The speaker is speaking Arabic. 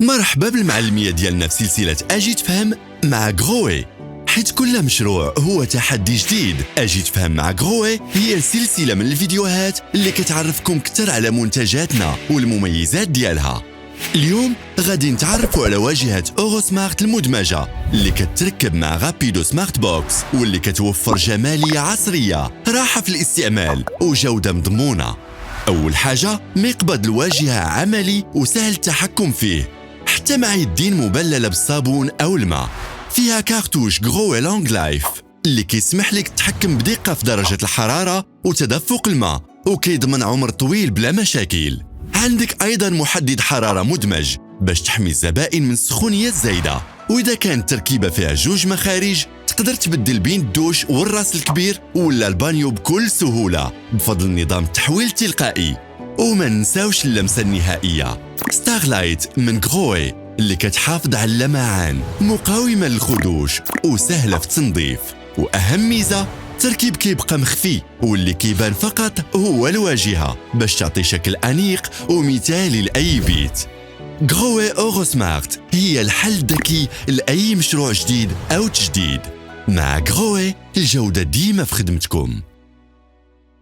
مرحبا بالمعلمية ديالنا في سلسلة أجي تفهم مع غروي، حيث كل مشروع هو تحدي جديد. أجي تفهم مع غروي هي سلسلة من الفيديوهات اللي كتعرفكم كتر على منتجاتنا والمميزات ديالها. اليوم غادي نتعرفوا على واجهة أورو سمارت المدمجة اللي كتركب مع غابيدو سمارت بوكس، واللي كتوفر جمالية عصرية، راحة في الاستعمال وجودة مضمونة. أول حاجة، مقبض الواجهة عملي وسهل التحكم فيه، حتى مع يدين مبللة بالصابون أو الماء. فيها كارتوش غروي لونغ لايف اللي كيسمح لك تتحكم بدقة في درجة الحرارة وتدفق الماء، وكيضمن عمر طويل بلا مشاكل. عندك أيضا محدد حرارة مدمج باش تحمي الزبائن من السخونية الزايدة. وإذا كانت تركيبة فيها جوج مخارج، تقدر تبدل بين الدوش والراس الكبير ولا البانيو بكل سهولة بفضل نظام التحويل التلقائي. وما ننساوش اللمسة النهائية ستارلايت من غروي اللي كتحافظ على اللمعان، مقاومة للخدوش وسهلة في التنظيف. وأهم ميزة، تركيب كيبقى مخفي، واللي كيبان فقط هو الواجهة باش تعطي شكل أنيق ومثالي لأي بيت. غروي أورو سمارت هي الحل الذكي لأي مشروع جديد أو تجديد. مع غروي الجودة ديما في خدمتكم.